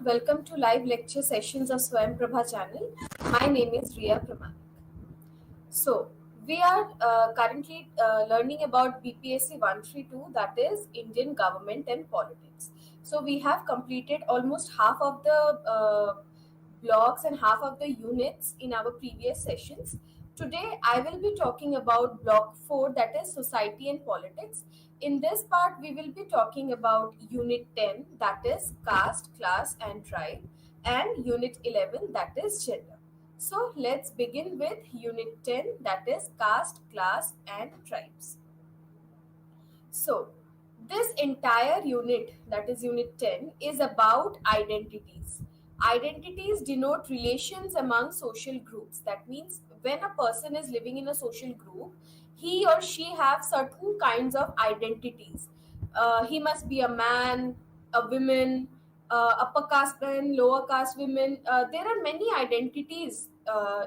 Welcome to live lecture sessions of Swayam Prabha channel. My name is Riya Pramak. So, we are currently learning about BPSC-132, that is Indian Government and Politics. So, we have completed almost half of the blocks and half of the units in our previous sessions. Today, I will be talking about block 4, that is Society and Politics. In this part, we will be talking about Unit 10, that is Caste, Class and Tribe, and Unit 11, that is Gender. So let's begin with Unit 10, that is Caste, Class and Tribes. So this entire unit, that is Unit 10, is about identities. Identities denote relations among social groups. That means when a person is living in a social group, he or she have certain kinds of identities. He must be a man, a woman, upper caste men, lower caste women. There are many identities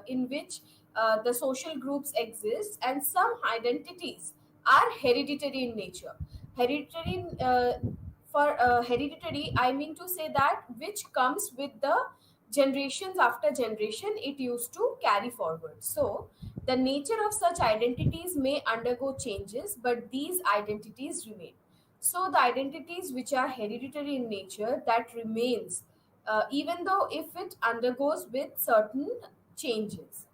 in which the social groups exist, and some identities are hereditary in nature. Hereditary, for hereditary, I mean to say that which comes with the generations after generation, it used to carry forward. So, the nature of such identities may undergo changes, but these identities remain. So, the identities which are hereditary in nature that remains, even though if it undergoes with certain changes.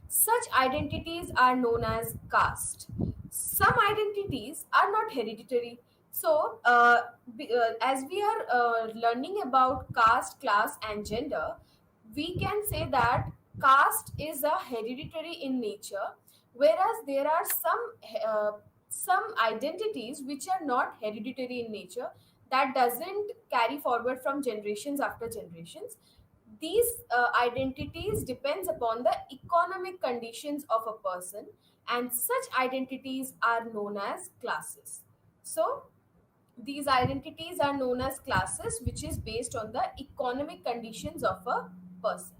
Such identities are known as caste. Some identities are not hereditary. So, as we are learning about caste, class, and gender, we can say that caste is a hereditary in nature, whereas there are some identities which are not hereditary in nature, that doesn't carry forward from generations after generations. These identities depends upon the economic conditions of a person, and such identities are known as classes. So these identities are known as classes, which is based on the economic conditions of a person,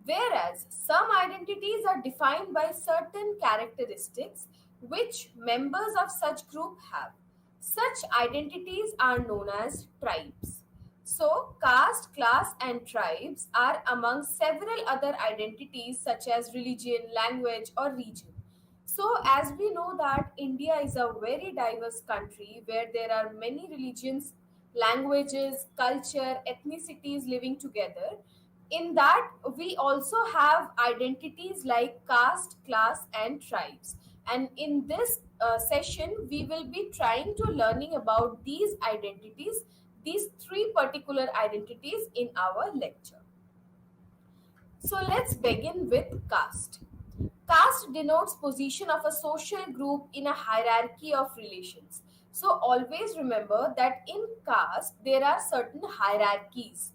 whereas some identities are defined by certain characteristics which members of such group have. Such identities are known as tribes. So, caste, class, and tribes are among several other identities such as religion, language, or region. So, as we know that India is a very diverse country where there are many religions, languages, culture, ethnicities living together. In that, we also have identities like caste, class, and tribes. And in this session, we will be trying to learning about these identities, these three particular identities in our lecture. So let's begin with caste. Caste denotes position of a social group in a hierarchy of relations. So always remember that in caste there are certain hierarchies.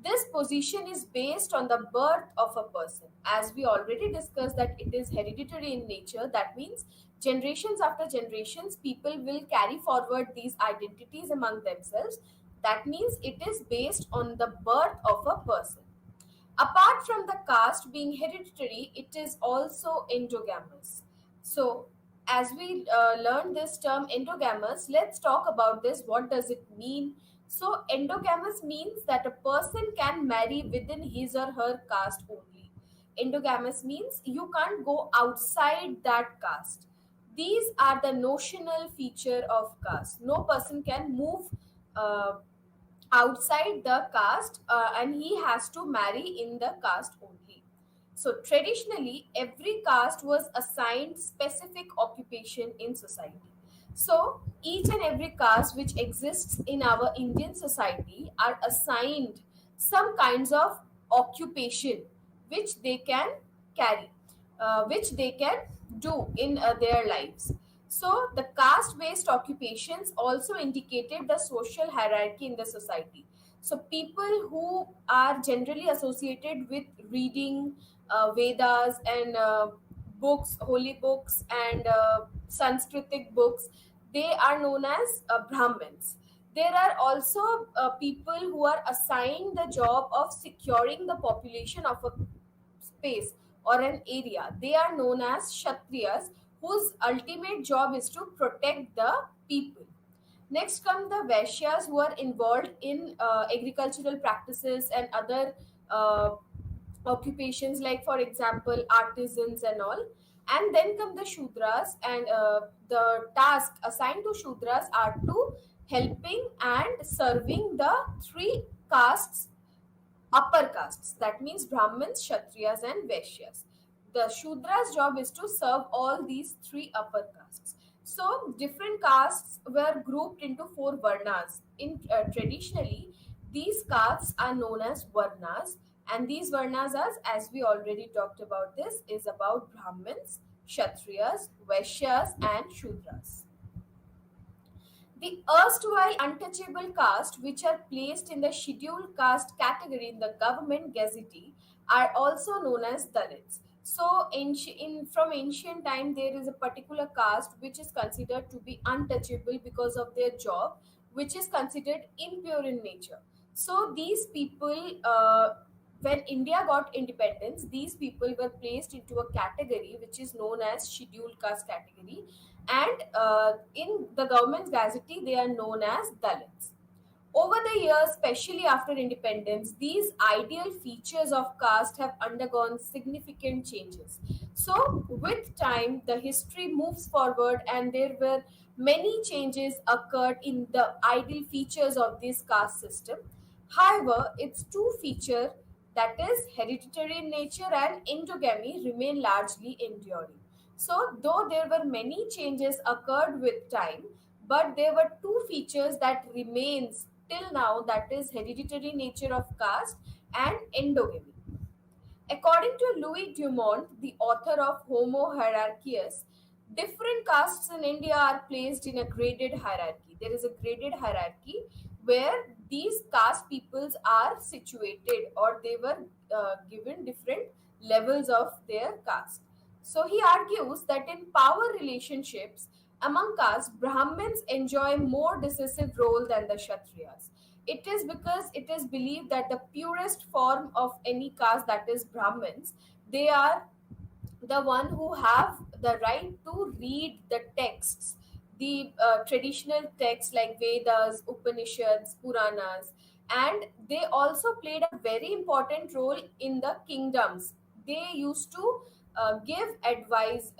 This position is based on the birth of a person. As we already discussed that it is hereditary in nature, that means generations after generations people will carry forward these identities among themselves. That means it is based on the birth of a person. Apart from the caste being hereditary, it is also endogamous. So, as we learn this term endogamous, let's talk about this. What does it mean? So, endogamous means that a person can marry within his or her caste only. Endogamous means you can't go outside that caste. These are the notional feature of caste. No person can move uh, outside the caste, and he has to marry in the caste only. So traditionally every caste was assigned specific occupation in society. So each and every caste which exists in our Indian society are assigned some kinds of occupation which they can carry, which they can do in their lives. So, the caste based occupations also indicated the social hierarchy in the society. So, people who are generally associated with reading Vedas and books, holy books, and Sanskritic books, they are known as Brahmins. There are also people who are assigned the job of securing the population of a space or an area. They are known as Kshatriyas, whose ultimate job is to protect the people. Next come the Vaishyas, who are involved in agricultural practices and other uh, occupations, like for example artisans and all. And then come the Shudras, and the task assigned to Shudras are to helping and serving the three castes, upper castes, that means Brahmins, Kshatriyas and Vaishyas. The Shudra's job is to serve all these three upper castes. So different castes were grouped into four varnas. In traditionally, these castes are known as varnas, and these varnas, as we already talked about, this is about Brahmins, Kshatriyas, Vaishyas and Shudras. The erstwhile untouchable caste, which are placed in the scheduled caste category in the government gazette, are also known as Dalits. So, from ancient time, there is a particular caste which is considered to be untouchable because of their job, which is considered impure in nature. So, these people, when India got independence, these people were placed into a category which is known as scheduled caste category, and in the government's gazette they are known as Dalits. Over the years, especially after independence, these ideal features of caste have undergone significant changes. So, with time, the history moves forward, and there were many changes occurred in the ideal features of this caste system. However, its two features, that is hereditary in nature and endogamy, remain largely enduring. So, though there were many changes occurred with time, but there were two features that remains till now, that is hereditary nature of caste and endogamy. According to Louis Dumont, the author of Homo Hierarchius, different castes in India are placed in a graded hierarchy. There is a graded hierarchy where these caste peoples are situated, or they were given different levels of their caste. So he argues that in power relationships among castes, Brahmins enjoy more decisive role than the Kshatriyas. It is because it is believed that the purest form of any caste, that is Brahmins, they are the one who have the right to read the texts, the traditional texts like Vedas, Upanishads, Puranas, and they also played a very important role in the kingdoms. They used to give advices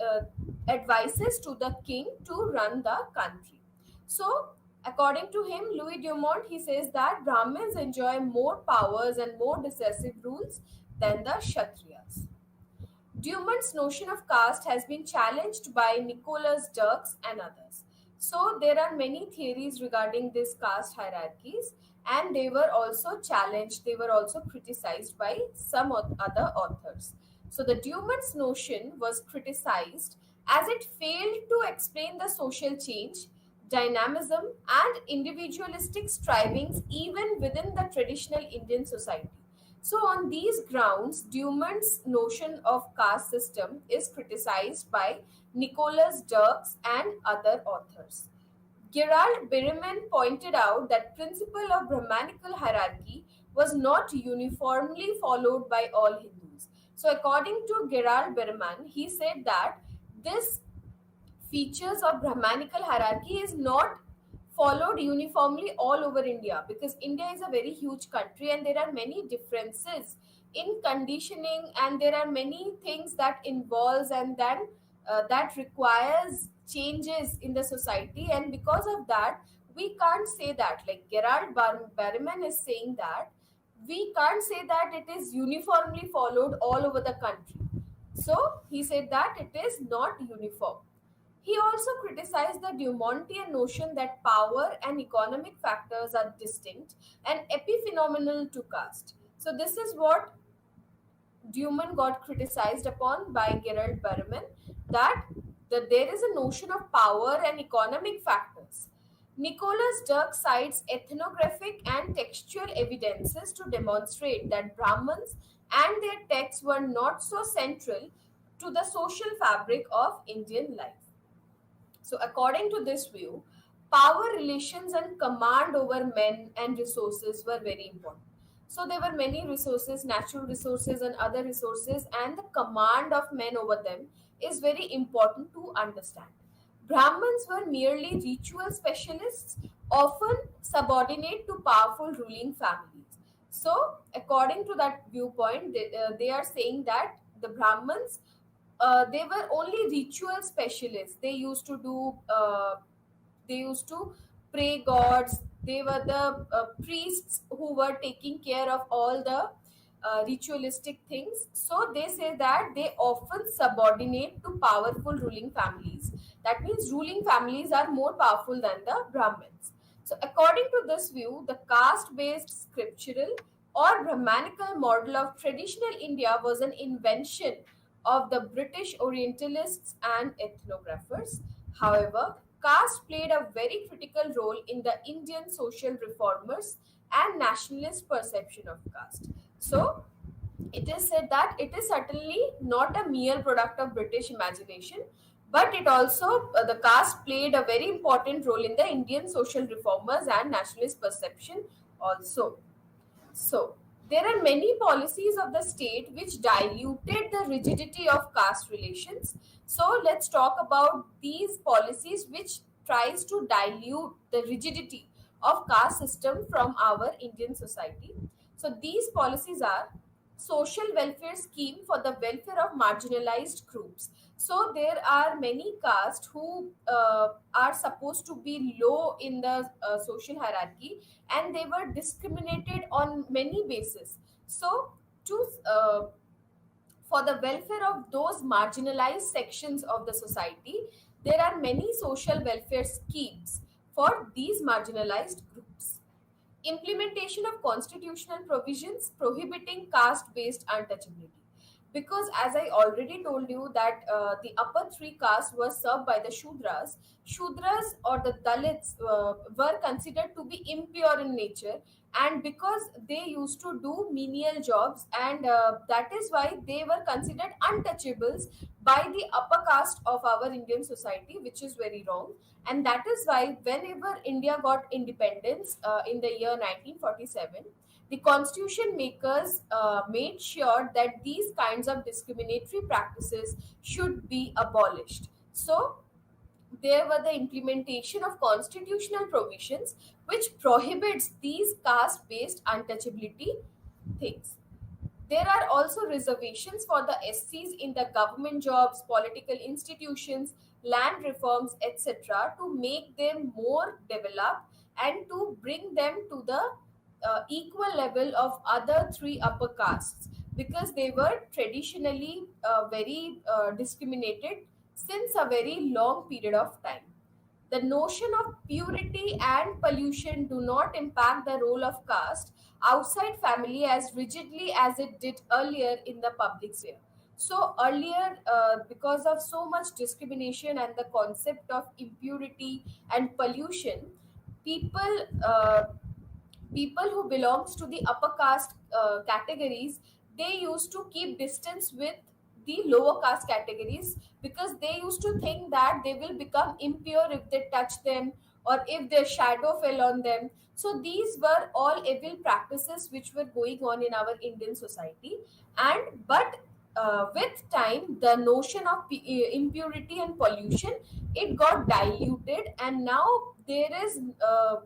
to the king to run the country. So, according to him, Louis Dumont, he says that Brahmins enjoy more powers and more decisive rules than the Kshatriyas. Dumont's notion of caste has been challenged by Nicholas Dirks and others. So there are many theories regarding this caste hierarchies, and they were also challenged, they were also criticized by some other authors. So the Dumont's notion was criticized as it failed to explain the social change, dynamism, and individualistic strivings even within the traditional Indian society. So, on these grounds, Dumont's notion of caste system is criticized by Nicholas Dirks and other authors. Gerald Berryman pointed out that principle of Brahmanical hierarchy was not uniformly followed by all Hindus. So, according to Gerald Berryman, he said that this features of Brahmanical hierarchy is not followed uniformly all over India, because India is a very huge country and there are many differences in conditioning, and there are many things that involves and then that requires changes in the society, and because of that we can't say that, like Berryman is saying that we can't say that it is uniformly followed all over the country. So he said that it is not uniform. He also criticized the Dumontian notion that power and economic factors are distinct and epiphenomenal to caste. So, this is what Dumont got criticized upon by Gerald Berman, that there is a notion of power and economic factors. Nicholas Dirk cites ethnographic and textual evidences to demonstrate that Brahmins and their texts were not so central to the social fabric of Indian life. So, according to this view, power relations and command over men and resources were very important. So, there were many resources, natural resources, and other resources, and the command of men over them is very important to understand. Brahmins were merely ritual specialists, often subordinate to powerful ruling families. So, according to that viewpoint, they are saying that the Brahmins, they were only ritual specialists. They used to pray gods. They were the priests who were taking care of all the ritualistic things. So they say that they often subordinate to powerful ruling families. That means ruling families are more powerful than the Brahmins. So according to this view, the caste-based scriptural or Brahmanical model of traditional India was an invention of the British Orientalists and ethnographers. However, caste played a very critical role in the Indian social reformers and nationalist perception of caste. So, it is said that it is certainly not a mere product of British imagination, but it also, the caste played a very important role in the Indian social reformers and nationalist perception also. So, there are many policies of the state which diluted the rigidity of caste relations. So, let's talk about these policies which tries to dilute the rigidity of caste system from our Indian society. So, these policies are social welfare scheme for the welfare of marginalized groups. So there are many castes who are supposed to be low in the social hierarchy, and they were discriminated on many bases. So to for the welfare of those marginalized sections of the society, there are many social welfare schemes for these marginalized groups. Implementation of constitutional provisions prohibiting caste based untouchability, because as I already told you that the upper three castes were served by the shudras or the dalits were considered to be impure in nature, and because they used to do menial jobs, and that is why they were considered untouchables by the upper caste of our Indian society, which is very wrong. And that is why whenever India got independence in the year 1947, the constitution makers made sure that these kinds of discriminatory practices should be abolished. So there were the implementation of constitutional provisions which prohibits these caste based untouchability things. There are also reservations for the SCs in the government jobs, political institutions, land reforms, etc., to make them more developed and to bring them to the equal level of other three upper castes, because they were traditionally very discriminated since a very long period of time. The notion of purity and pollution do not impact the role of caste outside family as rigidly as it did earlier in the public sphere. So, earlier, because of so much discrimination and the concept of impurity and pollution, people people who belongs to the upper caste categories, they used to keep distance with the lower caste categories, because they used to think that they will become impure if they touch them or if their shadow fell on them. So these were all evil practices which were going on in our Indian society. And but with time, the notion of impurity and pollution, it got diluted, and now there is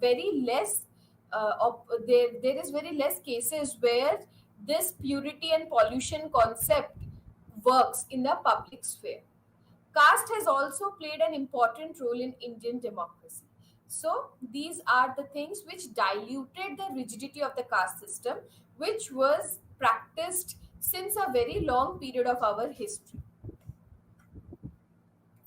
very less there is very less cases where this purity and pollution concept works in the public sphere. Caste has also played an important role in Indian democracy. So, these are the things which diluted the rigidity of the caste system, which was practiced since a very long period of our history.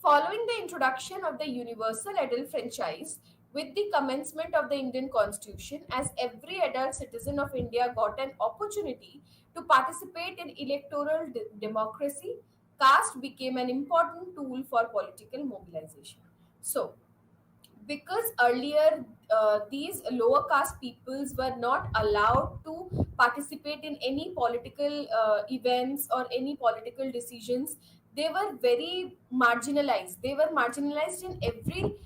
Following the introduction of the universal adult franchise with the commencement of the Indian Constitution, as every adult citizen of India got an opportunity to participate in electoral democracy, caste became an important tool for political mobilization. So, because earlier these lower caste peoples were not allowed to participate in any political events or any political decisions, they were very marginalized. They were marginalized in every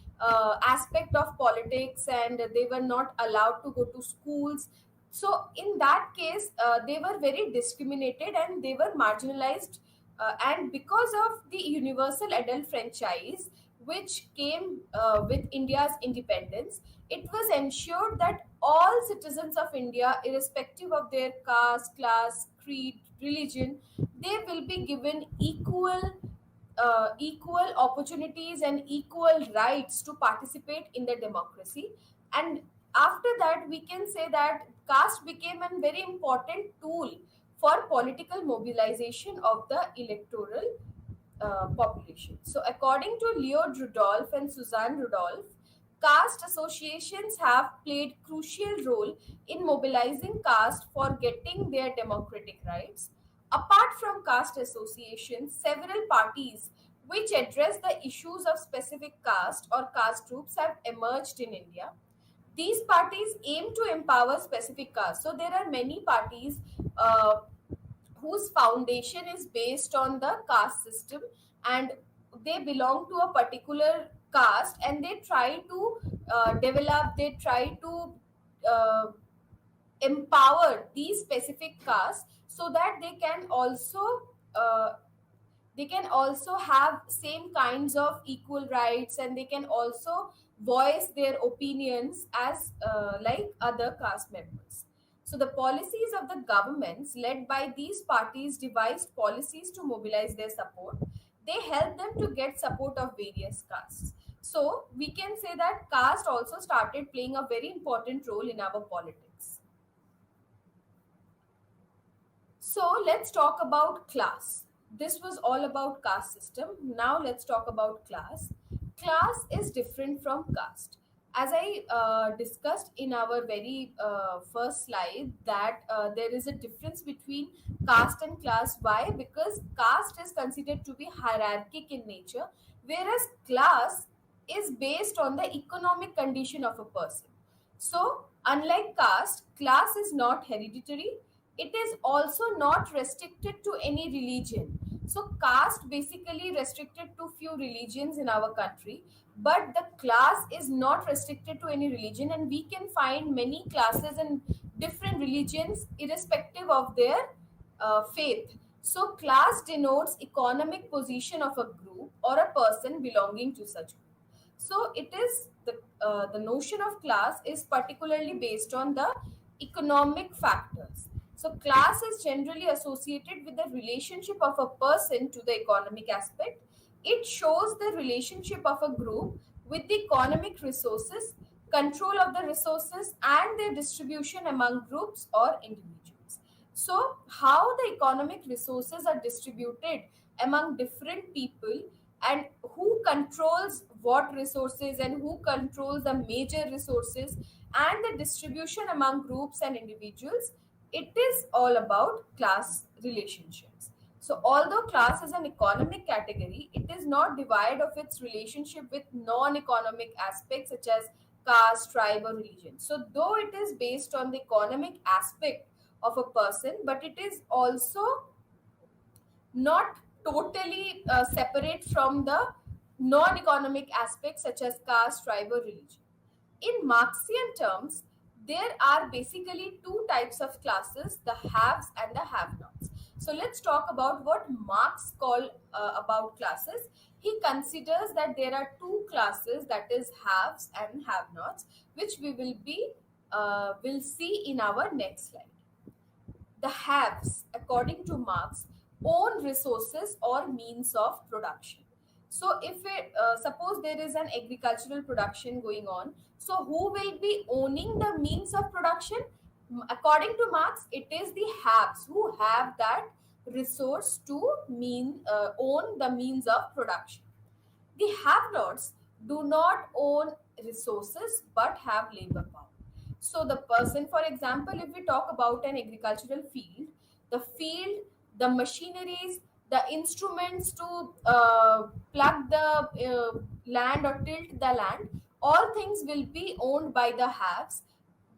aspect of politics, and they were not allowed to go to schools. So in that case, they were very discriminated and they were marginalized. And because of the universal adult franchise, which came with India's independence. It was ensured that all citizens of India, irrespective of their caste, class, creed, religion, they will be given equal opportunities and equal rights to participate in the democracy. And after that, we can say that caste became a very important tool for political mobilization of the electoral population. So, according to Leo Rudolph and Suzanne Rudolph, caste associations have played crucial role in mobilizing caste for getting their democratic rights. Apart from caste associations, several parties which address the issues of specific caste or caste groups have emerged in India. These parties aim to empower specific castes. So there are many parties whose foundation is based on the caste system, and they belong to a particular caste, and they try to they try to uh, empower these specific castes so that they can also have same kinds of equal rights, and they can also voice their opinions as like other caste members. So the policies of the governments led by these parties devised policies to mobilize their support. They help them to get support of various castes. So we can say that caste also started playing a very important role in our politics. So let's talk about class. This was all about caste system. Now let's talk about class. Class is different from caste. As I discussed in our very first slide, that there is a difference between caste and class. Why? Because caste is considered to be hierarchic in nature, whereas class is based on the economic condition of a person. So, unlike caste, class is not hereditary. It is also not restricted to any religion. So, caste basically restricted to few religions in our country, but the class is not restricted to any religion, and we can find many classes in different religions irrespective of their faith. So, class denotes economic position of a group or a person belonging to such group. So it is the notion of class is particularly based on the economic factors. So class is generally associated with the relationship of a person to the economic aspect. It shows the relationship of a group with the economic resources, control of the resources, and their distribution among groups or individuals. So, how the economic resources are distributed among different people, and who controls what resources and who controls the major resources, and the distribution among groups and individuals, it is all about class relationships. So although class is an economic category, it is not devoid of its relationship with non-economic aspects such as caste, tribe, or religion. So though it is based on the economic aspect of a person, but it is also not totally separate from the non-economic aspects such as caste, tribe, or religion. In Marxian terms, there are basically two types of classes: the haves and the have-nots. So let's talk about what Marx call about classes. He considers that there are two classes, that is haves and have-nots, which we will see in our next slide. The haves, according to Marx, own resources or means of production. So, if it, suppose there is an agricultural production going on, so who will be owning the means of production? According to Marx, it is the haves who have that resource to own the means of production. The have-nots do not own resources but have labor power. So the person, for example, if we talk about an agricultural field, the machineries, the instruments to plug the land or tilt the land, all things will be owned by the haves.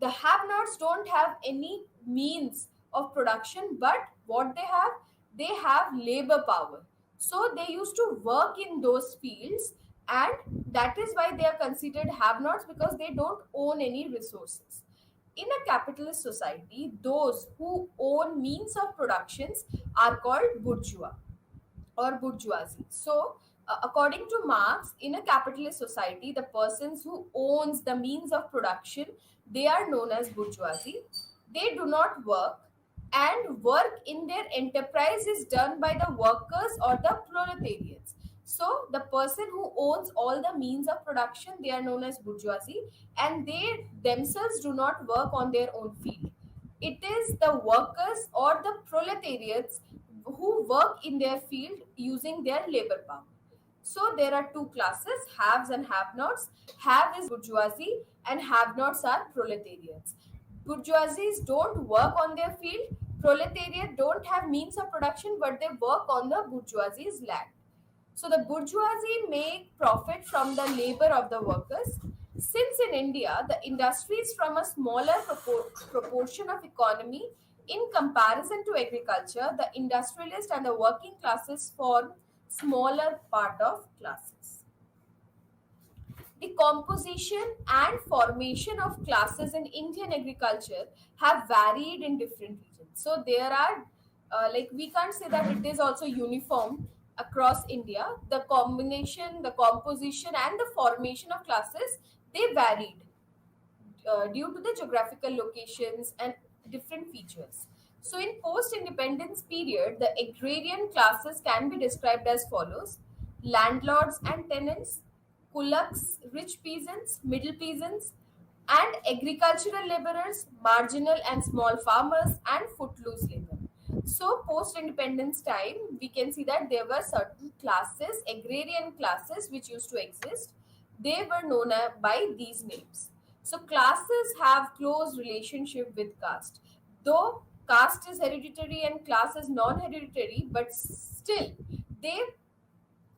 The have-nots don't have any means of production, but what they have labor power. So they used to work in those fields, and that is why they are considered have-nots, because they don't own any resources. In a capitalist society, those who own means of productions are called bourgeois or bourgeoisie. So According to Marx, in a capitalist society, the persons who owns the means of production, they are known as bourgeoisie. They do not work, and work in their enterprise is done by the workers or the proletariats. So the person who owns all the means of production, they are known as bourgeoisie, and they themselves do not work on their own field. It is the workers or the proletariats who work in their field using their labor power. So there are two classes, haves and have-nots. Have is bourgeoisie and have-nots are proletariats. Bourgeoisies don't work on their field. Proletariat don't have means of production, but they work on the bourgeoisie's land. So the bourgeoisie make profit from the labor of the workers. Since in India, the industries from a smaller proportion of economy in comparison to agriculture, the industrialist and the working classes form smaller part of classes. The composition and formation of classes in Indian agriculture have varied in different regions. So there are, like we can't say that it is also uniform across India. The combination, the composition, and the formation of classes, they varied due to the geographical locations and different features. So in post-independence period, the agrarian classes can be described as follows: landlords and tenants, kulaks, rich peasants, middle peasants, and agricultural laborers, marginal and small farmers, and footloose labor. So post-independence time, we can see that there were certain classes, agrarian classes, which used to exist. They were known by these names. So classes have close relationship with caste. Though caste is hereditary and class is non-hereditary, but still they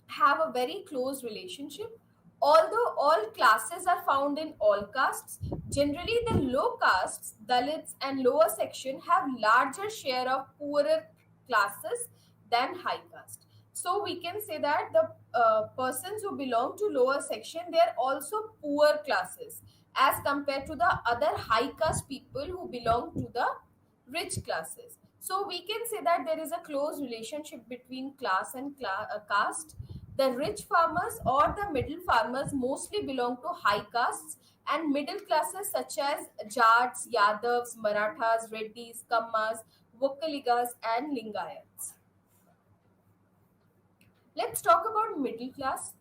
have a very close relationship. Although all classes are found in all castes, generally the low castes, Dalits and lower section have larger share of poorer classes than high caste. So we can say that the persons who belong to lower section, they are also poor classes as compared to the other high caste people who belong to the rich classes. So we can say that there is a close relationship between class and caste. The rich farmers or the middle farmers mostly belong to high castes, and middle classes such as Jats, Yadavs, Marathas, Reddis, Kammas, Vokkaligas, and Lingayats. Let's talk about middle class.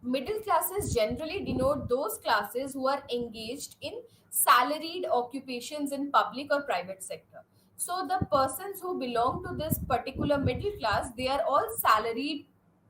Middle classes generally denote those classes who are engaged in salaried occupations in public or private sector. So the persons who belong to this particular middle class, they are all salaried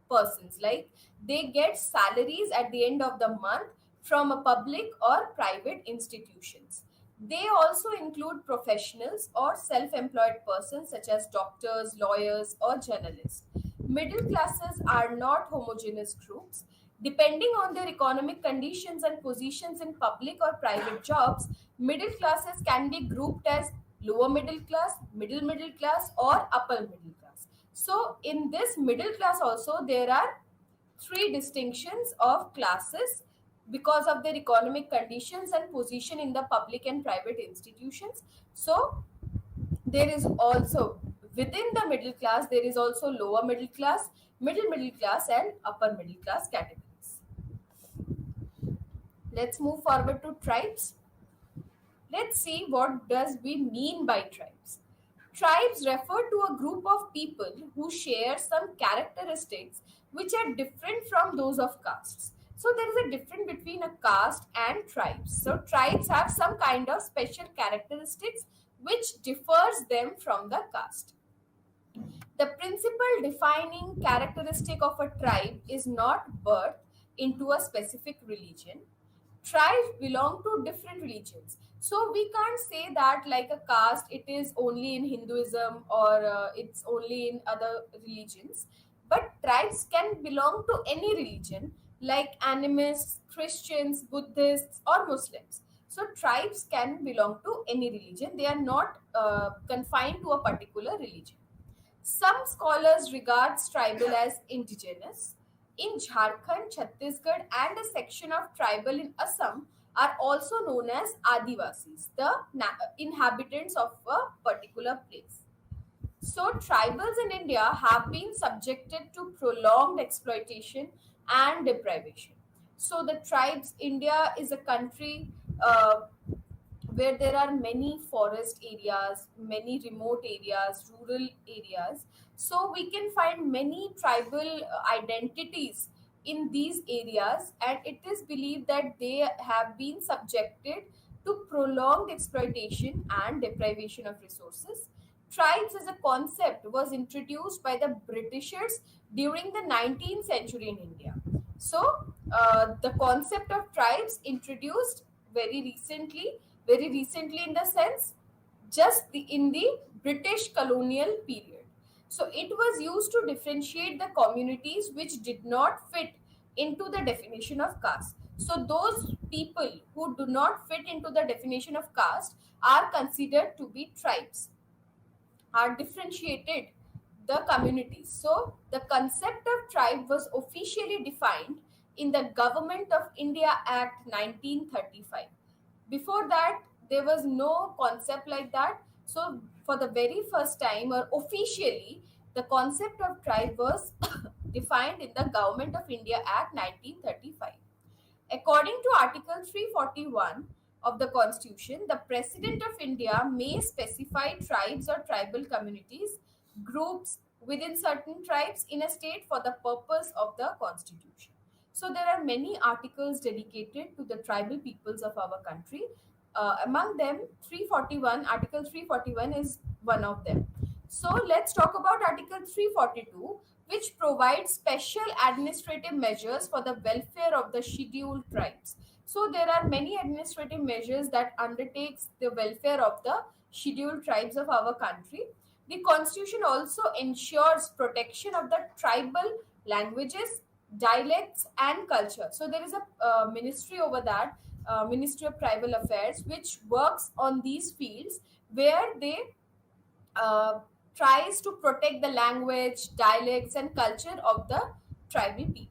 persons. Like they get salaries at the end of the month from a public or private institutions. They also include professionals or self-employed persons such as doctors, lawyers, or journalists. Middle classes are not homogeneous groups. Depending on their economic conditions and positions in public or private jobs, middle classes can be grouped as lower middle class, or upper middle class. So, in this middle class, also, there are three distinctions of classes because of their economic conditions and position in the public and private institutions. So, there is also within the middle class, there is also lower middle class, and upper middle class categories. Let's move forward to tribes. Let's see what does we mean by tribes. Tribes refer to a group of people who share some characteristics which are different from those of castes. So there is a difference between a caste and tribes. So tribes have some kind of special characteristics which differs them from the caste. The principal defining characteristic of a tribe is not birth into a specific religion. Tribes belong to different religions. So we can't say that like a caste, it is only in Hinduism or it's only in other religions. But tribes can belong to any religion like animists, Christians, Buddhists, or Muslims. So tribes can belong to any religion. They are not confined to a particular religion. Some scholars regard tribal as indigenous. In Jharkhand, Chhattisgarh, and a section of tribal in Assam are also known as Adivasis, the inhabitants of a particular place. So tribals in India have been subjected to prolonged exploitation and deprivation. So the tribes, India is a country uh, where there are many forest areas, many remote areas, rural areas. So we can find many tribal identities in these areas, and it is believed that they have been subjected to prolonged exploitation and deprivation of resources. Tribes as a concept was introduced by the Britishers during the 19th century in India. So, the concept of tribes introduced very recently, very recently in the sense in the British colonial period. So, it was used to differentiate the communities which did not fit into the definition of caste. So, those people who do not fit into the definition of caste are considered to be tribes, are differentiated the communities. So the concept of tribe was officially defined in the Government of India Act 1935. Before that, there was no concept like that. So for the very first time or officially, the concept of tribe was defined in the Government of India Act 1935. According to Article 341 of the Constitution, the President of India may specify tribes or tribal communities, groups within certain tribes in a state for the purpose of the Constitution. So, there are many articles dedicated to the tribal peoples of our country. Among them, 341, Article 341 is one of them. So let's talk about Article 342, which provides special administrative measures for the welfare of the scheduled tribes. So there are many administrative measures that undertakes the welfare of the scheduled tribes of our country. The constitution also ensures protection of the tribal languages, dialects and culture. So there is a ministry over that, Ministry of Tribal Affairs, which works on these fields where they uh, tries to protect the language, dialects, and culture of the tribal people.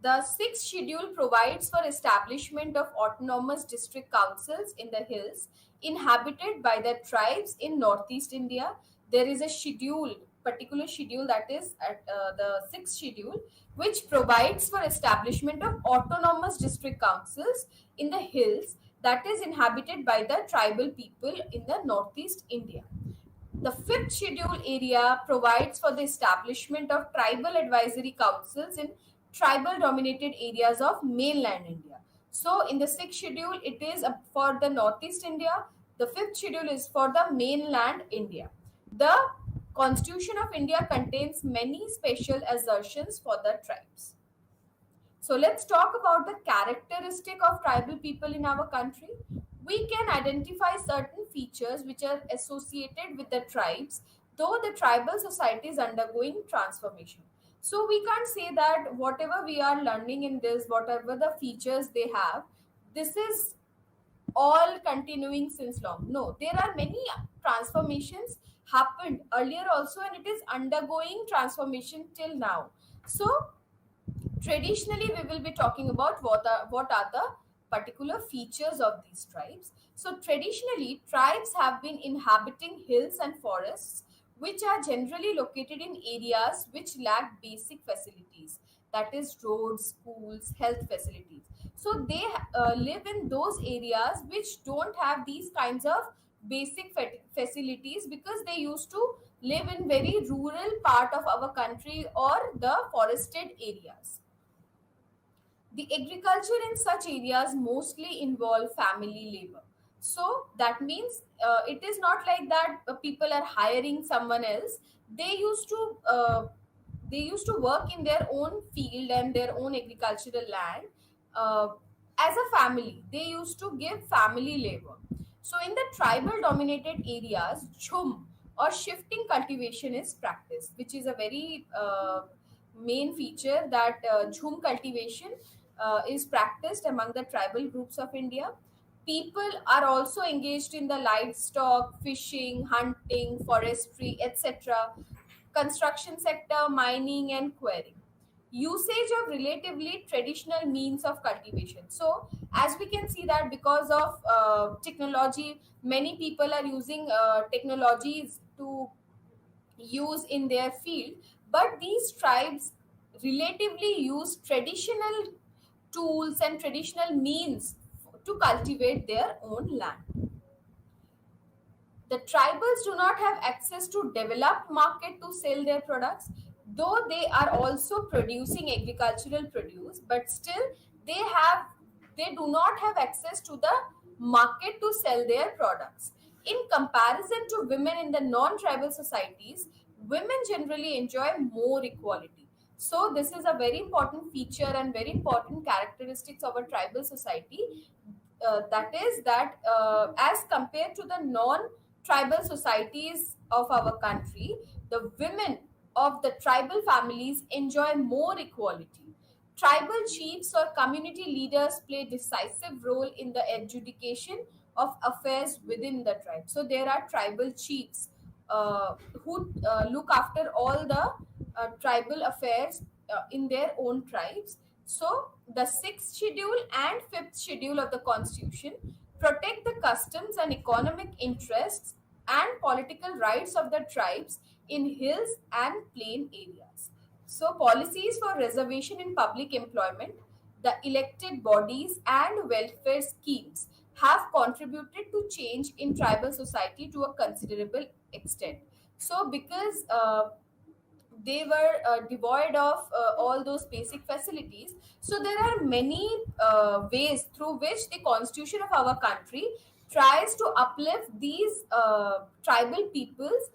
The sixth schedule provides for establishment of autonomous district councils in the hills inhabited by the tribes in northeast India. There is a schedule, particular schedule that is at the sixth schedule, which provides for establishment of autonomous district councils in the hills that is inhabited by the tribal people in the northeast India. The fifth schedule area provides for the establishment of tribal advisory councils in tribal dominated areas of mainland India. So, in the sixth schedule, it is for the northeast India. The fifth schedule is for the mainland India. The Constitution of India contains many special assertions for the tribes. So let's talk about the characteristic of tribal people in our country. We can identify certain features which are associated with the tribes, though the tribal society is undergoing transformation. So we can't say that whatever we are learning in this, whatever the features they have, this is all continuing since long. No, there are many transformations happened earlier also, and it is undergoing transformation till now. So traditionally we will be talking about what are the particular features of these tribes. So traditionally tribes have been inhabiting hills and forests which are generally located in areas which lack basic facilities, that is roads, schools, health facilities. So they live in those areas which don't have these kinds of basic facilities, because they used to live in very rural part of our country or the forested areas. The agriculture in such areas mostly involve family labor. So that means it is not like that people are hiring someone else. They used to work in their own field and their own agricultural land as a family. They used to give family labor. So in the tribal dominated areas, jhum or shifting cultivation is practiced, which is a very main feature, that jhum cultivation is practiced among the tribal groups of India. People are also engaged in the livestock, fishing, hunting, forestry, etc., construction sector, mining, and quarrying. Usage of relatively traditional means of cultivation. So, as we can see that because of technology, many people are using technologies to use in their field, but these tribes relatively use traditional tools and traditional means to cultivate their own land. The tribals do not have access to developed market to sell their products, though they are also producing agricultural produce, but still they have they do not have access to the market to sell their products. In comparison to women in the non-tribal societies, women generally enjoy more equality. So this is a very important feature and very important characteristics of a tribal society, that is that as compared to the non-tribal societies of our country, the women of the tribal families enjoy more equality. Tribal chiefs or community leaders play decisive role in the adjudication of affairs within the tribe. So there are tribal chiefs who look after all the tribal affairs in their own tribes. So the sixth schedule and fifth schedule of the constitution protect the customs and economic interests and political rights of the tribes in hills and plain areas. So policies for reservation in public employment, the elected bodies and welfare schemes have contributed to change in tribal society to a considerable extent. So because they were devoid of all those basic facilities, so there are many ways through which the constitution of our country tries to uplift these tribal peoples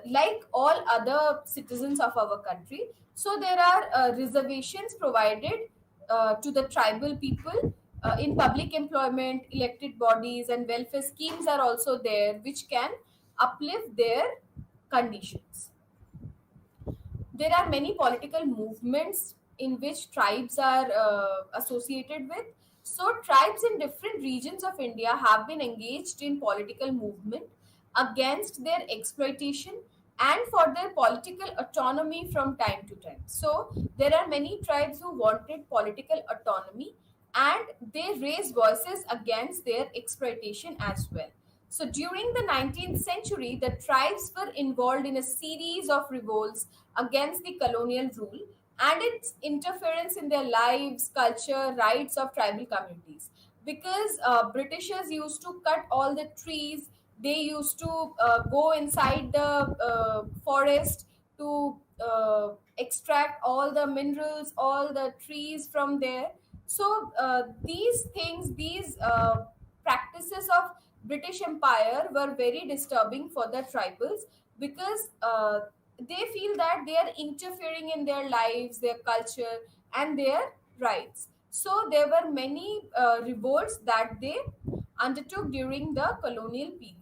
like all other citizens of our country. So there are reservations provided to the tribal people in public employment, elected bodies and welfare schemes are also there, which can uplift their conditions. There are many political movements in which tribes are associated with. So tribes in different regions of India have been engaged in political movement against their exploitation and for their political autonomy from time to time. So there are many tribes who wanted political autonomy and they raised voices against their exploitation as well. So during the 19th century, the tribes were involved in a series of revolts against the colonial rule and its interference in their lives, culture, rights of tribal communities. Because Britishers used to cut all the trees, they used to go inside the forest to extract all the minerals, all the trees from there. So these things, these practices of British Empire were very disturbing for the tribals because they feel that they are interfering in their lives, their culture, and their rights. So there were many revolts that they undertook during the colonial period.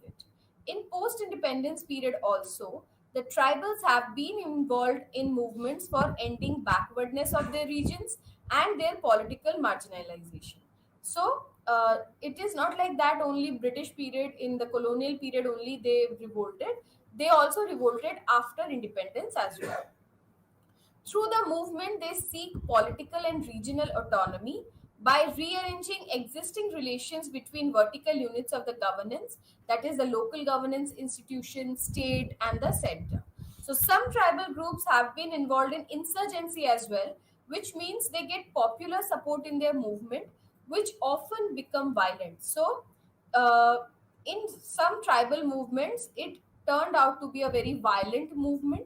In post-independence period also, the tribals have been involved in movements for ending backwardness of their regions and their political marginalization. So it is not like that only British period, in the colonial period only they revolted. They also revolted after independence as well. Through the movement, they seek political and regional autonomy by rearranging existing relations between vertical units of the governance, that is, the local governance institution, state, and the center. So, some tribal groups have been involved in insurgency as well, which means they get popular support in their movement, which often become violent. So, uh, in some tribal movements, it turned out to be a very violent movement.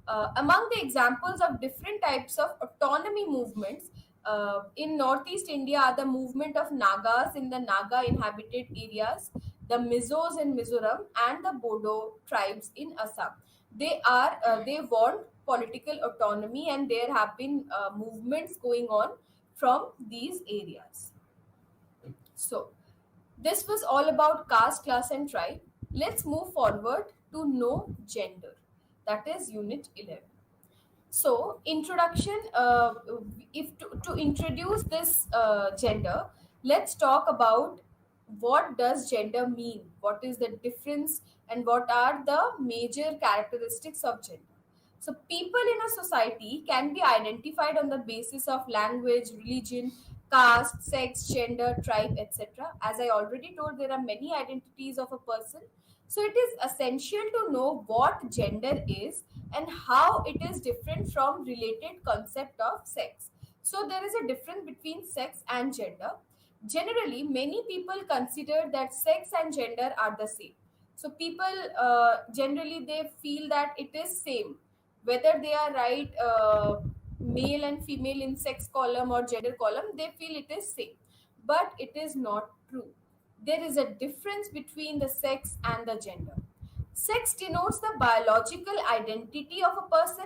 Among the examples of different types of autonomy movements in Northeast India are the movement of Nagas in the Naga inhabited areas, the Mizos in Mizoram, and the Bodo tribes in Assam. They want political autonomy, and there have been movements going on from these areas. So, this was all about caste, class, and tribe. Let's move forward to know gender. That is Unit 11. So, introduction. If to introduce this gender, let's talk about what does gender mean. What is the difference, and what are the major characteristics of gender? So, people in a society can be identified on the basis of language, religion, caste, sex, gender, tribe, etc. As I already told, there are many identities of a person. So it is essential to know what gender is and how it is different from related concept of sex. So there is a difference between sex and gender. Generally, many people consider that sex and gender are the same. So people generally they feel that it is same, whether they are right male and female in sex column or gender column, they feel it is same, but it is not true. There is a difference between the sex and the gender. Sex denotes the biological identity of a person.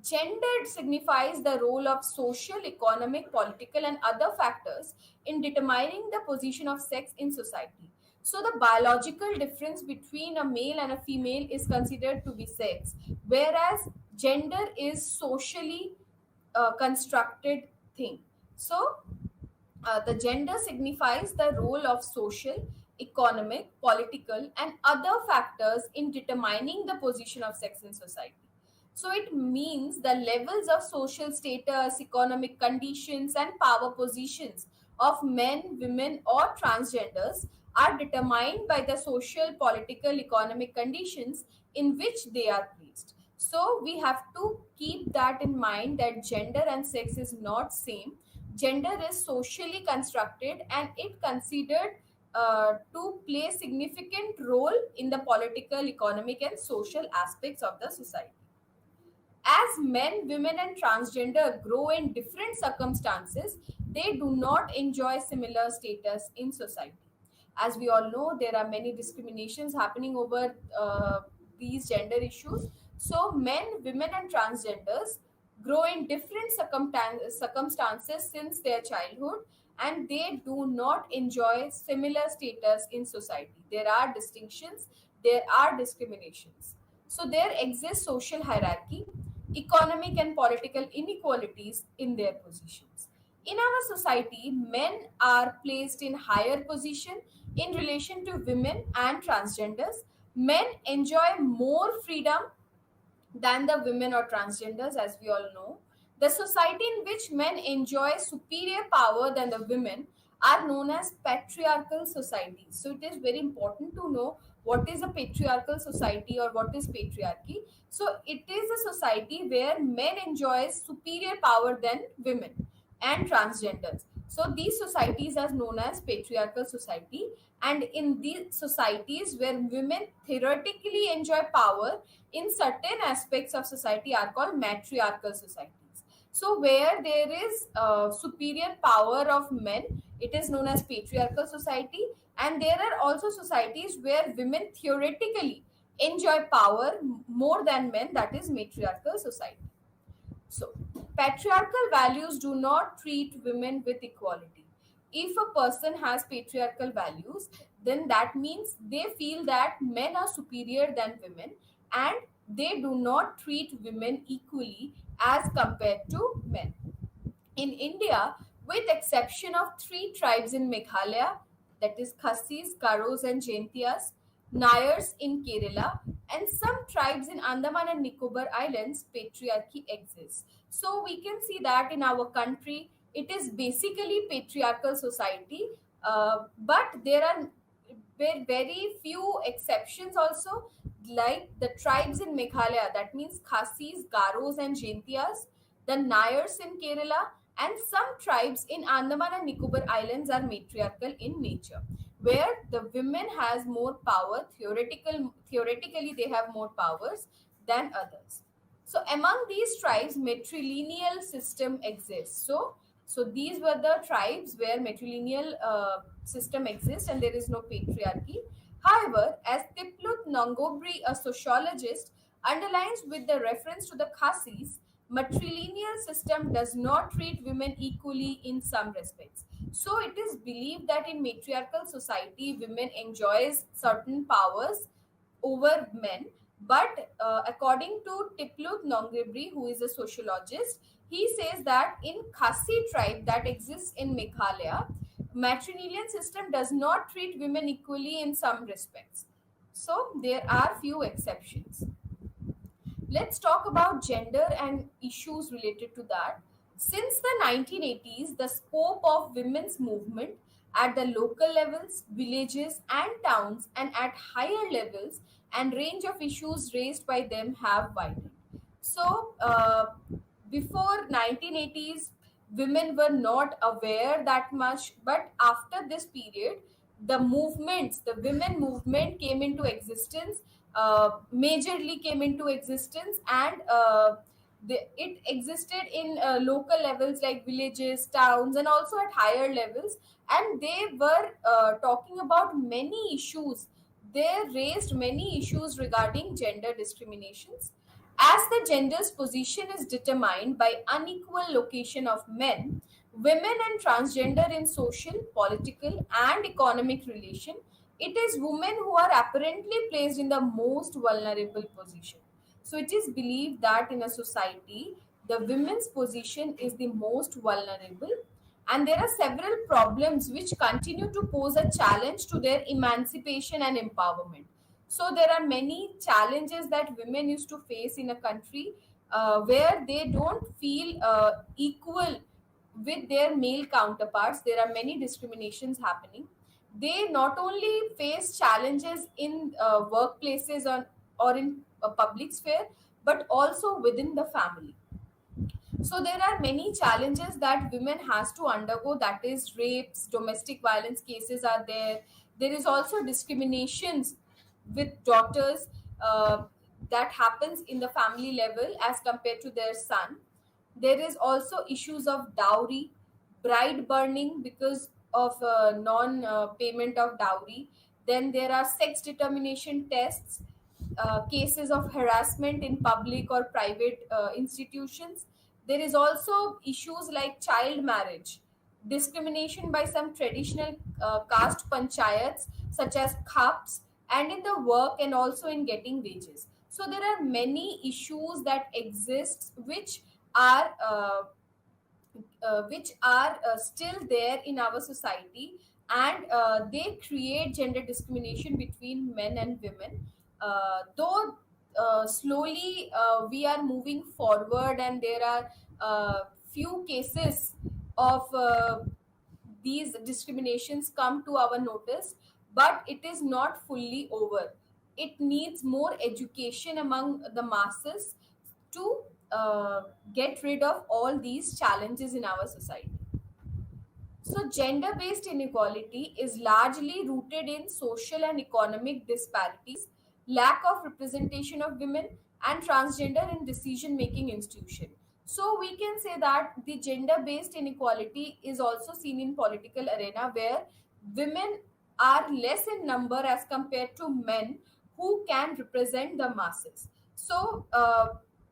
Gender signifies the role of social, economic, political, and other factors in determining the position of sex in society. So, the biological difference between a male and a female is considered to be sex, whereas gender is socially constructed thing. So, the gender signifies the role of social, economic, political, and other factors in determining the position of sex in society. So it means the levels of social status, economic conditions, and power positions of men, women, or transgenders are determined by the social, political, economic conditions in which they are placed. So we have to keep that in mind that gender and sex is not same. Gender is socially constructed and it considered to play significant role in the political, economic, and social aspects of the society. As men, women, and transgender grow in different circumstances, they do not enjoy similar status in society. As we all know, there are many discriminations happening over these gender issues. So, men, women, and transgenders grow in different circumstances since their childhood, and they do not enjoy similar status in society. There are distinctions, there are discriminations. So there exists social hierarchy, economic and political inequalities in their positions. In our society, men are placed in higher position in relation to women and transgenders. Men enjoy more freedom than the women or transgenders, as we all know. The society in which men enjoy superior power than the women are known as patriarchal societies. So it is very important to know what is a patriarchal society or what is patriarchy. So it is a society where men enjoy superior power than women and transgenders. So these societies are known as patriarchal society, and in these societies where women theoretically enjoy power in certain aspects of society are called matriarchal societies. So where there is superior power of men, it is known as patriarchal society, and there are also societies where women theoretically enjoy power more than men, that is matriarchal society. So, patriarchal values do not treat women with equality. If a person has patriarchal values, then that means they feel that men are superior than women and they do not treat women equally as compared to men. In India, with exception of three tribes in Meghalaya, that is Khassis, Garos, and Jaintias, Nayars in Kerala, and some tribes in Andaman and Nicobar Islands, patriarchy exists. So we can see that in our country, it is basically patriarchal society, but there are very few exceptions also, like the tribes in Meghalaya, that means Khasis, Garos, and Jaintias, the Nayars in Kerala, and some tribes in Andaman and Nicobar Islands are matriarchal in nature, where the women has more power. Theoretically, they have more powers than others. So among these tribes, matrilineal system exists. So these were the tribes where matrilineal system exists and there is no patriarchy. However, as Tiplut Nongobri, a sociologist, underlines with the reference to the Khasis, matrilineal system does not treat women equally in some respects. So it is believed that in matriarchal society, women enjoys certain powers over men. But according to Tiplut Nongibri, who is a sociologist, he says that in Khasi tribe that exists in Meghalaya, matrilineal system does not treat women equally in some respects. So there are few exceptions. Let's talk about gender and issues related to that. Since the 1980s, the scope of women's movement at the local levels, villages and towns, and at higher levels, and range of issues raised by them have widened. So, before 1980s, women were not aware that much, but after this period, the women movement came into existence, majorly came into existence, and it existed in local levels like villages, towns, and also at higher levels. And they were talking about many issues. They raised many issues regarding gender discriminations. As the gender's position is determined by unequal location of men, women, and transgender in social, political, and economic relation, it is women who are apparently placed in the most vulnerable position. So it is believed that in a society, the women's position is the most vulnerable, and there are several problems which continue to pose a challenge to their emancipation and empowerment. So there are many challenges that women used to face in a country where they don't feel equal with their male counterparts. There are many discriminations happening. They not only face challenges in workplaces or in a public sphere, but also within the family. So there are many challenges that women has to undergo, that is rapes, domestic violence cases are there. There is also discriminations with daughters that happens in the family level as compared to their son. There is also issues of dowry, bride burning because of non payment of dowry. Then there are sex determination tests, cases of harassment in public or private institutions. There is also issues like child marriage, discrimination by some traditional caste panchayats such as khaps, and in the work and also in getting wages. So there are many issues that exist which are still there in our society, and they create gender discrimination between men and women. Though slowly we are moving forward, and there are few cases of these discriminations come to our notice, but it is not fully over. It needs more education among the masses to get rid of all these challenges in our society. So, gender based inequality is largely rooted in social and economic disparities, lack of representation of women, and transgender in decision making institutions. So, we can say that the gender based inequality is also seen in political arena, where women are less in number as compared to men who can represent the masses. So,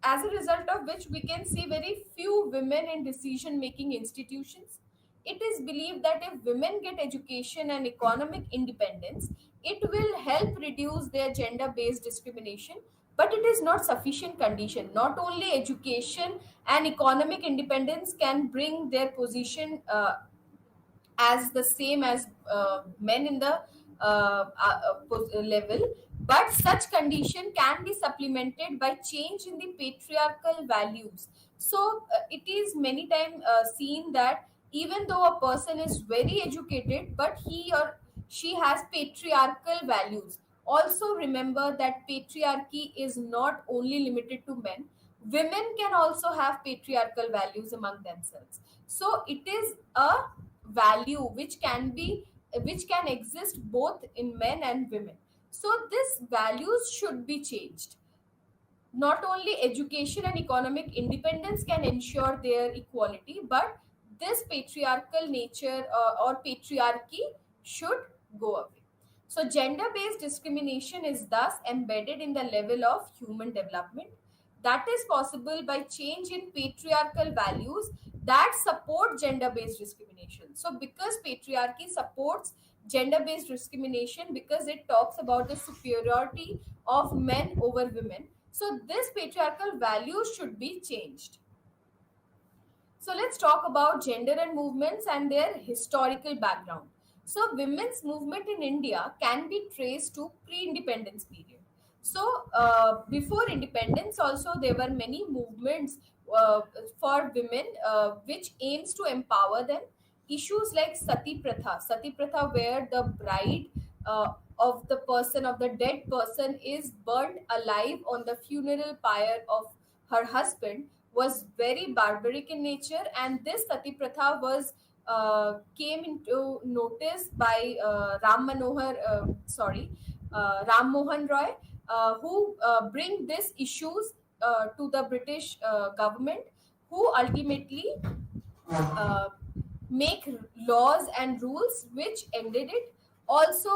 as a result of which, we can see very few women in decision making institutions. It is believed that if women get education and economic independence, it will help reduce their gender based discrimination. But it is not sufficient condition. Not only education and economic independence can bring their position as the same as men in the level, but such condition can be supplemented by change in the patriarchal values. So it is many times seen that even though a person is very educated, but he or she has patriarchal values. Also remember that patriarchy is not only limited to men. Women can also have patriarchal values among themselves. So it is a value which can exist both in men and women. So these values should be changed. Not only education and economic independence can ensure their equality, but this patriarchal nature or patriarchy should go away. So, gender based discrimination is thus embedded in the level of human development. That is possible by change in patriarchal values that support gender based discrimination. So, because patriarchy supports gender based discrimination, because it talks about the superiority of men over women, so this patriarchal values should be changed. So let's talk about gender and movements and their historical background. So women's movement in India can be traced to pre-independence period. So before independence, also there were many movements for women which aims to empower them. issues like sati pratha where the bride of the person, of the dead person, is burnt alive on the funeral pyre of her husband, was very barbaric in nature. And this sati pratha was came into notice by Ram Mohan Roy, who bring these issues to the British government, who ultimately uh, make laws and rules which ended it. Also,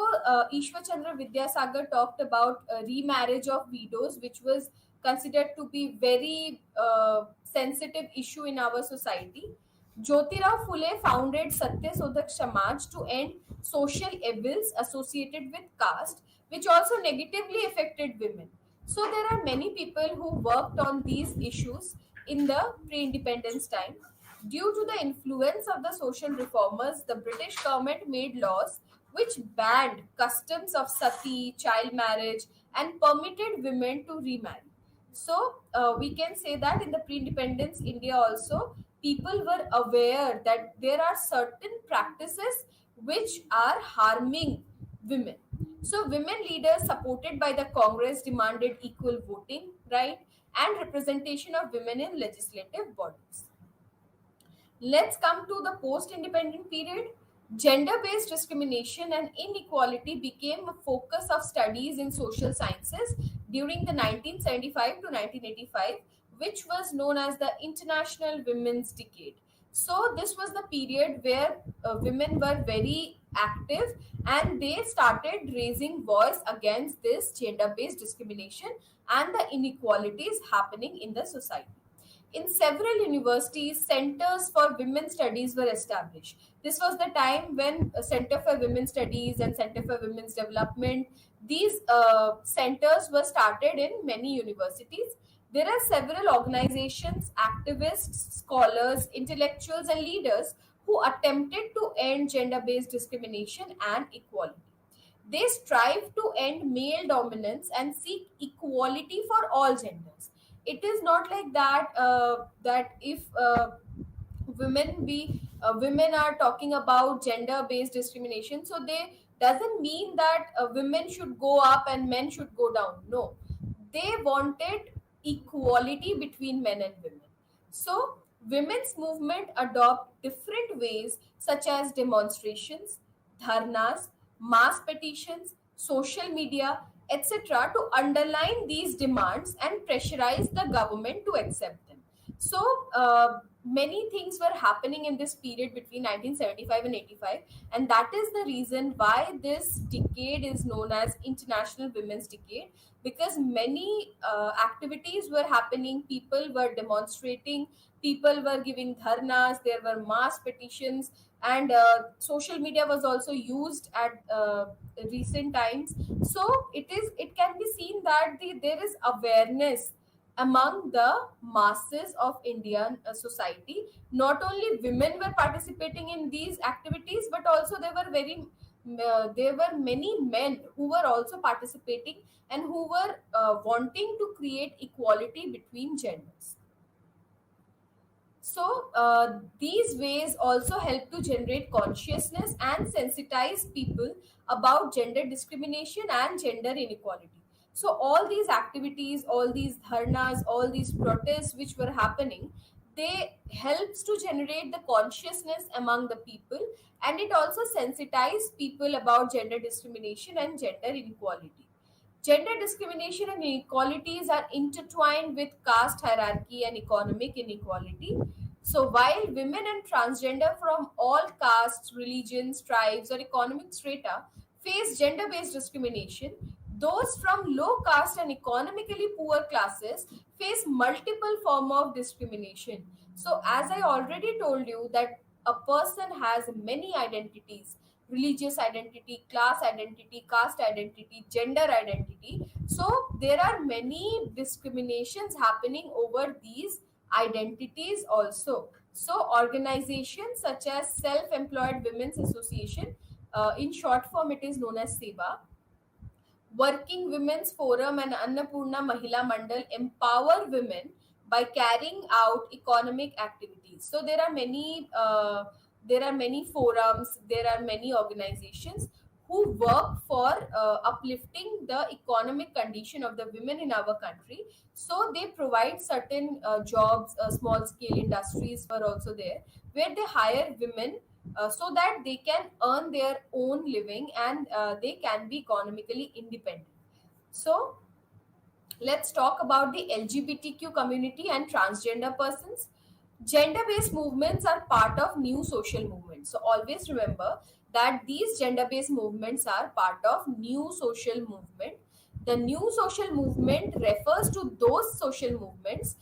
Ishwar Chandra Vidyasagar talked about remarriage of widows, which was considered to be very sensitive issue in our society. Jyotirao Phule founded Satya Sodhak Samaj to end social evils associated with caste, which also negatively affected women. So there are many people who worked on these issues in the pre-independence time. Due to the influence of the social reformers, the British government made laws which banned customs of sati, child marriage, and permitted women to remarry. So we can say that in the pre-independence India also, people were aware that there are certain practices which are harming women. So women leaders supported by the Congress demanded equal voting right and representation of women in legislative bodies. Let's come to the post independent period. Gender based discrimination and inequality became a focus of studies in social sciences during the 1975 to 1985, which was known as the International Women's Decade. So, this was the period where women were very active and they started raising voice against this gender based discrimination and the inequalities happening in the society. In several universities, centers for women studies were established. This was the time when Center for Women Studies and Center for Women's Development, these centers were started in many universities. There are several organizations, activists, scholars, intellectuals, and leaders who attempted to end gender based discrimination and equality. They strive to end male dominance and seek equality for all genders. It is not like that that if women are talking about gender based discrimination, so they doesn't mean that women should go up and men should go down. No, they wanted equality between men and women. So women's movement adopt different ways such as demonstrations, dharnas, mass petitions, social media, etc., to underline these demands and pressurize the government to accept them. So, many things were happening in this period between 1975 and 85, and that is the reason why this decade is known as International Women's Decade, because many activities were happening, people were demonstrating, people were giving dharnas, there were mass petitions, and social media was also used at recent times. So it can be seen that there is awareness among the masses of Indian society. Not only women were participating in these activities, but also there were many men who were also participating and who were wanting to create equality between genders. So, these ways also help to generate consciousness and sensitize people about gender discrimination and gender inequality. So, all these activities, all these dharnas, all these protests which were happening, they helps to generate the consciousness among the people, and it also sensitize people about gender discrimination and gender inequality. Gender discrimination and inequalities are intertwined with caste hierarchy and economic inequality. So, while women and transgender from all castes, religions, tribes, or economic strata face gender based discrimination, those from low caste and economically poor classes face multiple form of discrimination. So, as I already told you, that a person has many identities: religious identity, class identity, caste identity, gender identity. So there are many discriminations happening over these identities also. So organizations such as Self-Employed Women's Association, in short form it is known as SEBA, Working Women's Forum, and Annapurna Mahila Mandal empower women by carrying out economic activities. So there are many there are many forums, there are many organizations who work for uplifting the economic condition of the women in our country. So they provide certain jobs, small scale industries were also there, where they hire women so that they can earn their own living, and they can be economically independent. So let's talk about the LGBTQ community and transgender persons. Gender based movements are part of new social movements. So always remember that these gender based movements are part of new social movement. The new social movement refers to those social movements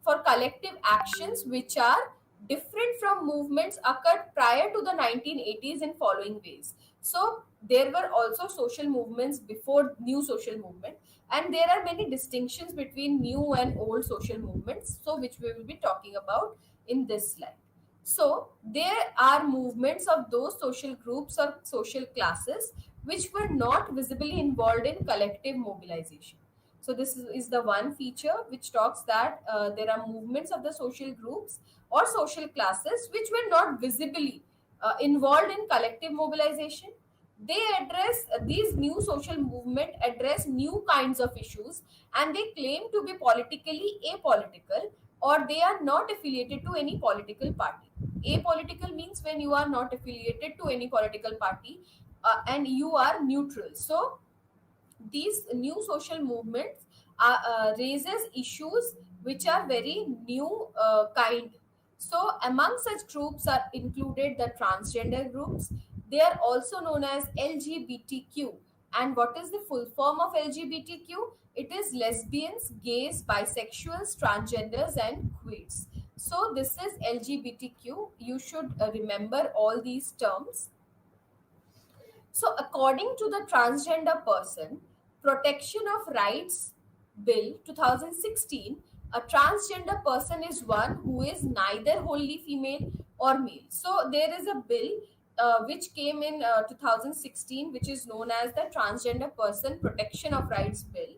for collective actions which are different from movements occurred prior to the 1980s in following ways. So there were also social movements before new social movement, and there are many distinctions between new and old social movements, so which we will be talking about in this slide. So there are movements of those social groups or social classes which were not visibly involved in collective mobilization. So this is the one feature which talks that there are movements of the social groups or social classes which were not visibly involved in collective mobilization. They address these new social movement address new kinds of issues, and they claim to be politically apolitical, or they are not affiliated to any political party. Apolitical means when you are not affiliated to any political party, and you are neutral. So these new social movements raises issues which are very new kind. So among such groups are included the transgender groups. They are also known as LGBTQ. And what is the full form of LGBTQ? It is lesbians, gays, bisexuals, transgenders, and queers. So this is LGBTQ. You should remember all these terms. So, according to the Transgender Person Protection of Rights Bill 2016, a transgender person is one who is neither wholly female or male. So, there is a bill which came in 2016, which is known as the Transgender Person Protection of Rights Bill.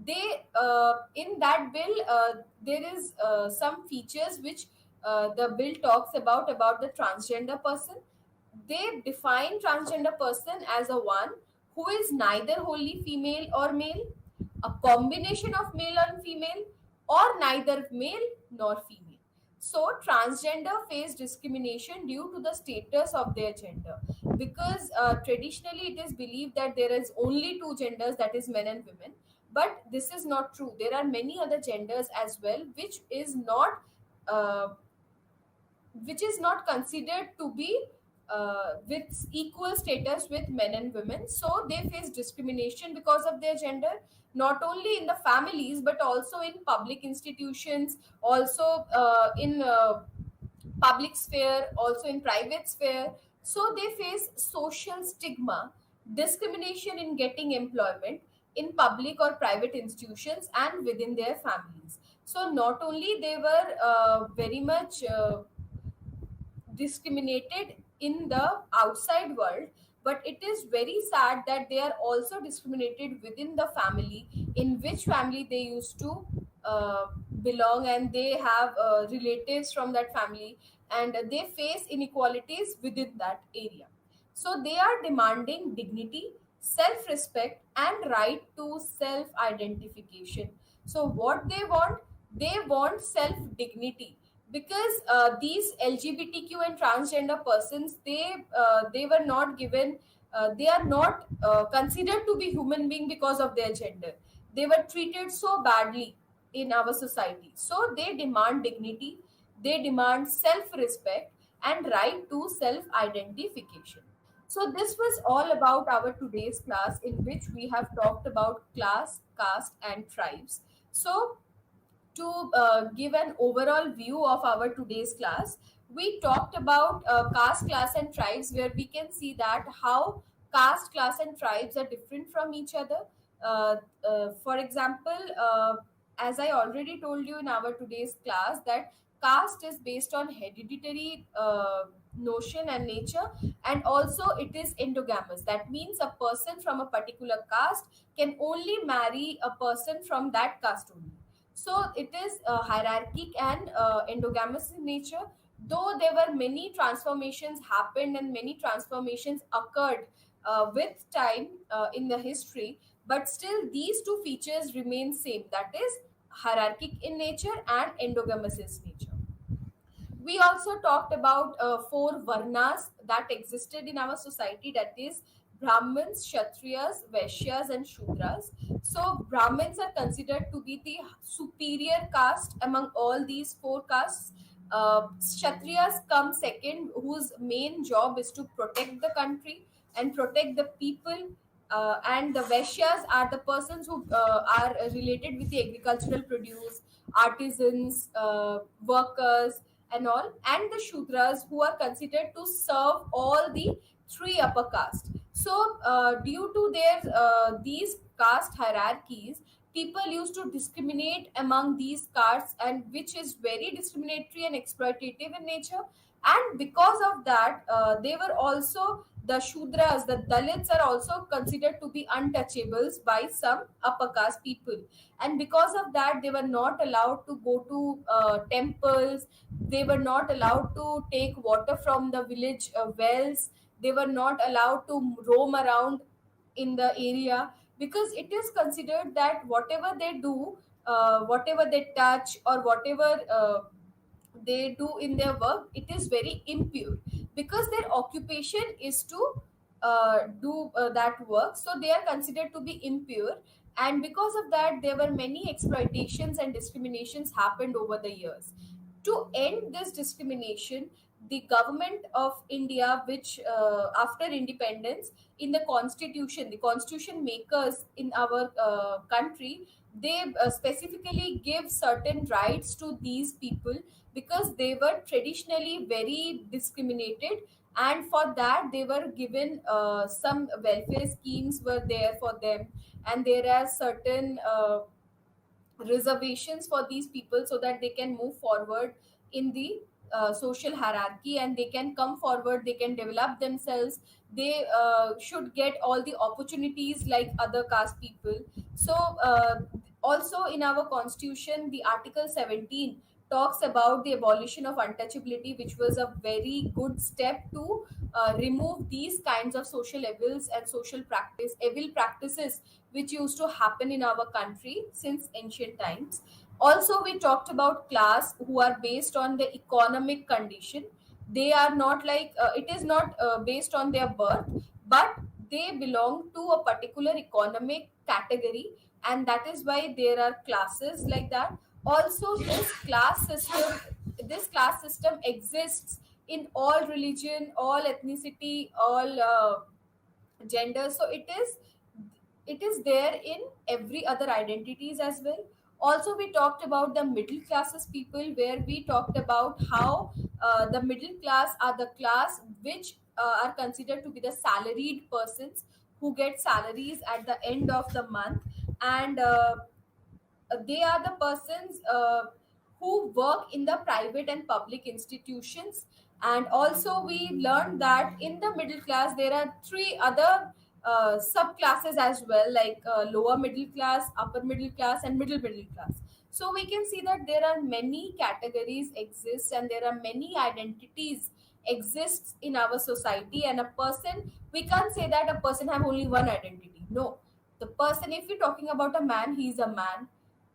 They in that bill there is some features which the bill talks about the transgender person. They define transgender person as a one who is neither wholly female or male, a combination of male and female, or neither male nor female. So, transgender face discrimination due to the status of their gender, because traditionally it is believed that there is only two genders, that is men and women. But this is not true. There are many other genders as well, uh, which is not considered to be with equal status with men and women. So they face discrimination because of their gender, not only in the families but also in public institutions, also in public sphere, also in private sphere. So they face social stigma, discrimination in getting employment in public or private institutions and within their families. So not only they were very much discriminated in the outside world, but it is very sad that they are also discriminated within the family, in which family they used to belong, and they have relatives from that family, and they face inequalities within that area. So they are demanding dignity, self respect, and right to self identification. So what they want self dignity, because these LGBTQ and transgender persons, they were not given, they are not considered to be human being because of their gender. They were treated so badly in our society. So they demand dignity, they demand self respect, and right to self identification. So this was all about our today's class, in which we have talked about class, caste, and tribes. So to give an overall view of our today's class, we talked about caste, class, and tribes, where we can see that how caste, class, and tribes are different from each other. For example, as I already told you in our today's class, that caste is based on hereditary notion and nature, and also it is endogamous. That means a person from a particular caste can only marry a person from that caste only. So it is hierarchic and endogamous in nature. though there were many transformations happened and many transformations occurred with time in the history, but still these two features remain same, that is hierarchic in nature and endogamous in nature. We also talked about four varnas that existed in our society, that is Brahmins, Kshatriyas, Vaishyas, and Shudras. So, Brahmins are considered to be the superior caste among all these four castes. Kshatriyas come second, whose main job is to protect the country and protect the people. And the Vaishyas are the persons who are related with the agricultural produce, artisans, workers, and all, and the Shudras, who are considered to serve all the three upper castes. So, due to their these caste hierarchies, people used to discriminate among these castes, and which is very discriminatory and exploitative in nature. And because of that, they were also the Shudras, the Dalits are also considered to be untouchables by some upper caste people. And because of that, they were not allowed to go to temples, they were not allowed to take water from the village wells, they were not allowed to roam around in the area, because it is considered that whatever they do, whatever they touch, or whatever they do in their work, it is very impure, because their occupation is to do that work, so they are considered to be impure. And because of that, there were many exploitations and discriminations happened over the years. To end this discrimination, the government of India, which after independence, in the constitution makers in our country, they specifically give certain rights to these people, because they were traditionally very discriminated, and for that they were given some welfare schemes were there for them, and there are certain reservations for these people, so that they can move forward in the social hierarchy, and they can come forward, they can develop themselves, they should get all the opportunities like other caste people. So also in our constitution, the article 17 talks about the abolition of untouchability, which was a very good step to remove these kinds of social evils and evil practices which used to happen in our country since ancient times. Also, we talked about class, who are based on the economic condition. They are not like it is not based on their birth, but they belong to a particular economic category, and that is why there are classes like that. Also, this class system exists in all religion, all ethnicity, all gender. So it is there in every other identities as well. Also, we talked about the middle classes people, where we talked about how the middle class are the class which are considered to be the salaried persons, who get salaries at the end of the month, and they are the persons who work in the private and public institutions. And also, we learned that in the middle class there are three other subclasses as well, like lower middle class, upper middle class, and middle class. So we can see that there are many categories exist, and there are many identities exists in our society. And a person, we can't say that a person have only one identity. No, the person, if we're talking about a man, he is a man,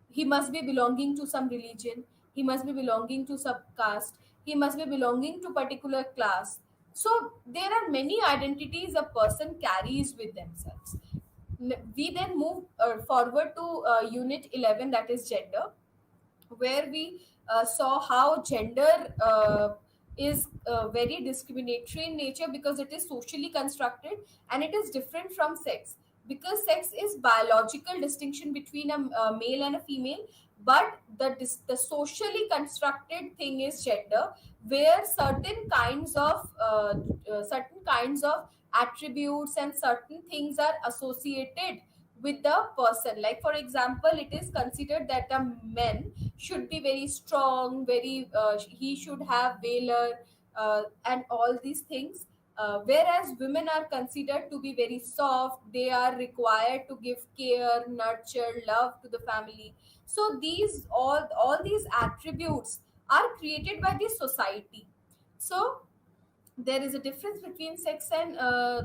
he must be belonging to some religion, he must be belonging to some caste, he must be belonging to particular class. So there are many identities a person carries with themselves. We then move forward to unit 11, that is gender, where we saw how gender is very discriminatory in nature, because it is socially constructed and it is different from sex. Because sex is biological distinction between a male and a female, but the socially constructed thing is gender, where certain kinds of attributes and certain things are associated with the person. Like for example, it is considered that a man should be very strong, very he should have valor, and all these things, whereas women are considered to be very soft, they are required to give care, nurture, love to the family. So these all these attributes are created by the society. So there is a difference between sex and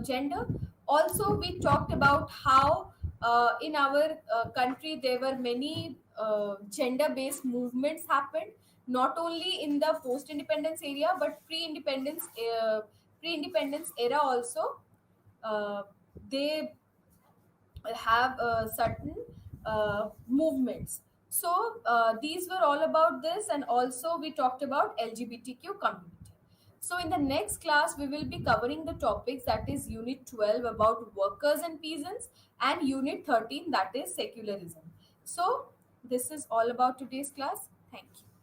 gender. Also, we talked about how in our country there were many gender based movements happened, not only in the post independence area but pre independence era also. They have certain movements. So these were all about this, and also we talked about LGBTQ community. So in the next class, we will be covering the topics, that is Unit 12 about workers and peasants, and Unit 13, that is secularism. So this is all about today's class. Thank you.